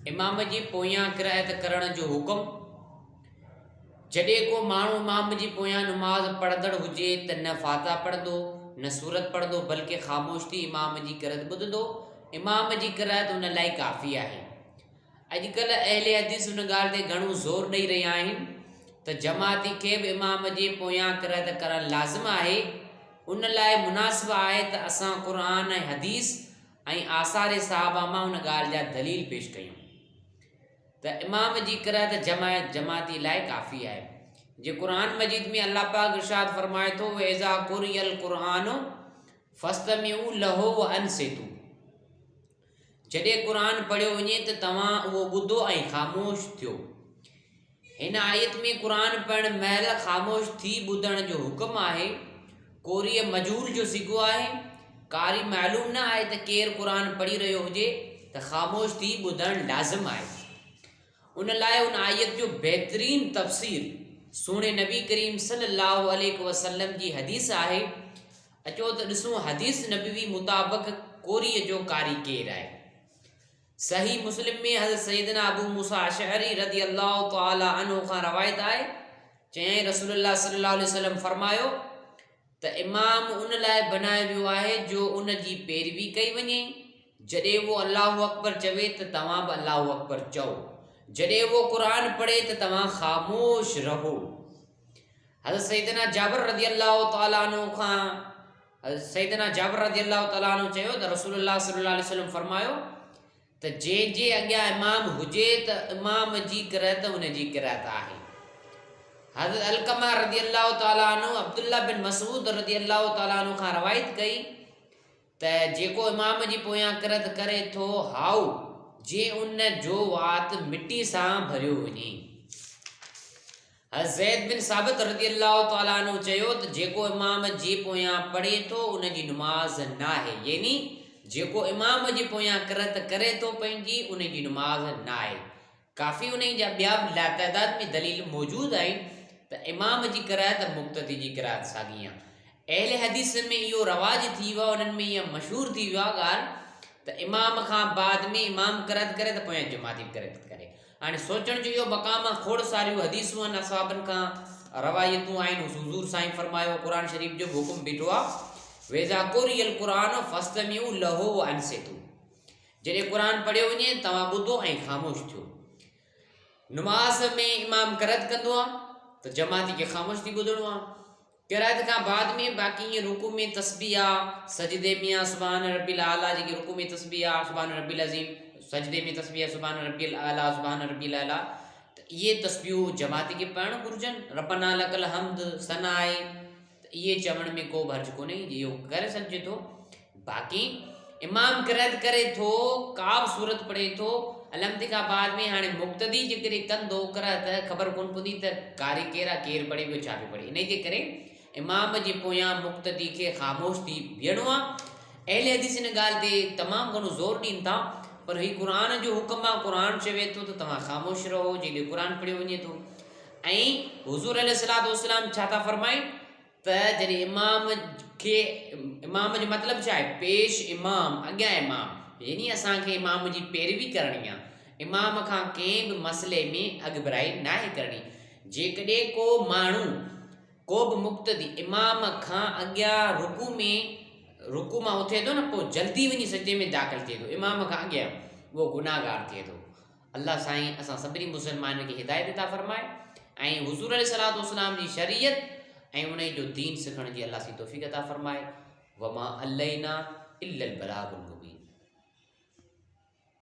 इमाम जी पोयां क़िराअत करण जो हुकुम। जॾहिं को माण्हू इमाम जी पोयां नमाज़ पढ़ंदड़ हुजे त न फातिहा पढ़ंदो न सूरत पढ़ंदो, बल्कि ख़ामोश थी इमाम जी क़िराअत ॿुधंदो। इमाम जी क़िराअत उन लाइ काफ़ी आहे। अॼुकल्ह अहले हदीस उन ॻाल्हि ते घणो ज़ोर ॾेई रहिया आहिनि त जमाती खे बि इमाम जे पोयां क़िराअत करणु लाज़िम आहे। उन लाइ मुनासिब आहे त असां क़ुरान ऐं हदीस ऐं आसार सहाबा मां उन ॻाल्हि जा दलील पेश कयूं त इमाम जी क़िराअत जमाती लाइ काफ़ी आहे। जे क़ुरान मजीद में अल्लाह पाक इरशाद फरमाए थो, वइज़ा क़ुरियल क़ुरान फस्तमिऊ लहो व अनसितू। जॾहिं क़ुरान पढ़ियो वञे त तव्हां उहो ॿुधो ऐं ख़ामोश थियो। हिन आयत में क़ुरान पढ़ण महिल ख़ामोश थी ॿुधण जो हुकुम आहे। कोरीअ मजहूल जो सिगो आहे। कारी मालूम न आहे त केरु क़ुरान पढ़ी रहियो हुजे त ख़ामोश थी ॿुधणु लाज़िम आहे। उन लाइ उन आयत जो बहितरीन तफ़सीर सुहिणे नबी करीम सल्लल्लाहु अलैहि वसल्लम जी हदीस आहे। अचो त ॾिसूं हदीस नबवी मुताबिक़ कोरीअ जो कारी केरु आहे। सही मुस्लिम में हज़रत सैयदना अबू मूसा अशअरी रज़ी अल्लाह तआला अन्हु खां रवायत आहे, चयाईं रसूलुल्लाह सल्लल्लाहु अलैहि वसल्लम फरमायो त इमाम उन लाइ बनायो वियो आहे जो उन जी पैरवी कई वञे। जॾहिं वो अल्लाहु अकबर चवे त तव्हां बि अल्लाहु अकबर चओ। जॾहिं वो क़ुरान पढ़े त तव्हां ख़ामोश रहो। हज़रत सैयदना जाबिर रज़ी अल्लाह तआला अन्हु खां सैयदना जाबिर रज़ी अल्लाह तआला अन्हु चयो त रसूलुल्लाह सल्लल्लाहु अलैहि वसल्लम फरमायो त जे अॻियां इमाम हुजे त इमाम जी क़िराअत उन जी क़िराअत आहे। हज़रत अलकमा रज़ी अल्लाह तआला अन्हु अब्दुल्ला बिन मसूद रज़ी अल्लाह तआला अन्हु खां रवायत कई त जेको इमाम जी पोयां क़िराअत करे थो हाउ जे उन जो वात मिटी सां भरियो वञे। हज़रत ज़ैद बिन साबित रज़ी अल्लाह तआला अन्हु चयो त जेको इमाम जी पोयां पढ़े थो उन जी नमाज़ न आहे, यानी जेको इमाम जी पोयां क़िराअत करे थो पंहिंजी उन जी नमाज़ न आहे। काफ़ी उन जा ॿिया लातइदाद में दलील मौजूदु आहिनि त इमाम जी क़िराअत मुक़्तदी जी क़िराअत साॻी आहे। अहले हदीस में इहो रवाज थी वियो आहे, उन्हनि में इहा मशहूरु थी वियो आहे ॻाल्हि त इमाम खां बाद में इमाम क़िराअत करे त पोयां जमाती क़िराअत करे। हाणे सोचण जो इहो मक़ाम आहे, खोड़ सारियूं हदीसूं आहिनि असहाबनि खां रवायतूं आहिनि। हुज़ूर साईं फरमायो क़ुरान शरीफ़ जो हुकुम बीठो आहे, वइज़ा क़ुरियल क़ुरान फस्तमिऊ लहो व अनसितू। जॾहिं क़ुरान पढ़ियो वञे तव्हां ॿुधो ऐं ख़ामोश थियो। नमाज़ में इमाम क़िराअत कंदो आहे त जमाती खे ख़ामोश थी ॿुधणो आहे। क़िराअत खां बाद में बाक़ी ईअं रुकू में तस्बीह आहे, सजदे में आहे सुभान रब्बिल आला, जेकी रुकू में तस्बीह आहे सुभान रब्बिल अज़ीम, सजदे में तस्बीह आहे सुभान रब्बिल आला सुभान रब्बिल आला। त इहे तस्बीहूं जमाती खे पढ़णु घुरिजनि। रब्बना लकल हम्द सना आहे त इहे चवण में को बि हर्ज कोन्हे, इहो करे सघिजे थो। बाक़ी इमाम क़िराअत करे थो, का बि सूरत पढ़े थो, अलमद खां बाद में हाणे मुक़्तदी जेकॾहिं कंदो क़िराअत ख़बर कोन पवंदी त कारी केरु आहे, केरु पढ़े पियो, छा पियो पढ़े। इन जे करे इमाम जे पोयां मुक़्तदी खे ख़ामोश थी बीहणो आहे। अहले हदीस इन ॻाल्हि ते तमामु घणो ज़ोर ॾियनि था, पर हीउ क़ुरान जो हुकुम आहे। क़ुरान चवे थो त तव्हां ख़ामोश रहो जॾहिं क़ुरान पढ़ियो वञे थो। ऐं हुज़ूर अलैहिस्सलातु वस्सलाम छा था फरमाइनि त जॾहिं इमाम जो मतिलबु छा आहे, पेश इमाम, अॻियां इमाम, यानी असांखे इमाम जी पैरवी करणी आहे। इमाम खां कंहिं बि मसइले में अॻिभराई नाहे करणी। जेकॾहिं को माण्हू को बि मुक़्तदी इमाम खां अॻियां रुकू मां उथे थो न, पोइ जल्दी वञी सजदे में दाख़िल थिए थो इमाम खां अॻियां, उहो गुनाहगार थिए थो। अल्लाह साईं असां सभिनी मुस्लमाननि खे हिदायत था फरमाए ऐं हुज़ूर अलैहिस्सलातु वस्सलाम जी शरीयत ऐं उन जो दीन सिखण जी अल्लाह सी तौफ़ीक़ अता फरमाए। वमा अलैना इल्लल बलागुल मुबीन।